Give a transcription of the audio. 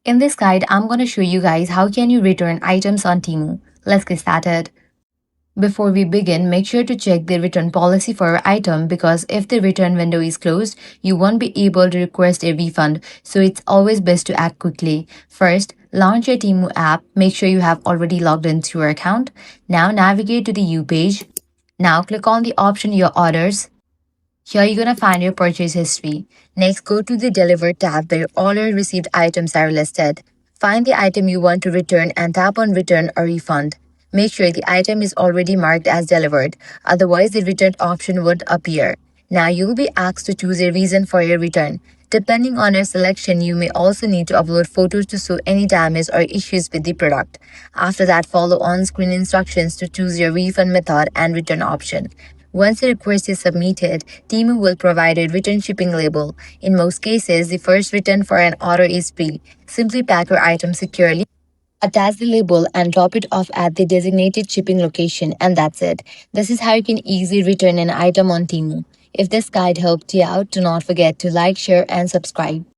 In this guide, I'm going to show you guys how can you return items on Temu. Let's get started. Before we begin, make sure to check the return policy for your item because if the return window is closed, you won't be able to request a refund, so it's always best to act quickly. First, launch your Temu app. Make sure you have already logged into your account. Now navigate to the U page. Now click on the option Your Orders. Here you're gonna find your purchase history. Next, go to the Deliver tab where all your received items are listed. Find the item you want to return and tap on Return or Refund. Make sure the item is already marked as delivered, otherwise the return option would appear. Now you will be asked to choose a reason for your return. Depending on your selection, you may also need to upload photos to show any damage or issues with the product. After that, follow on-screen instructions to choose your refund method and return option. Once the request is submitted, Temu will provide a return shipping label. In most cases, the first return for an order is free. Simply pack your item securely, attach the label, and drop it off at the designated shipping location, and that's it. This is how you can easily return an item on Temu. If this guide helped you out, do not forget to like, share, and subscribe.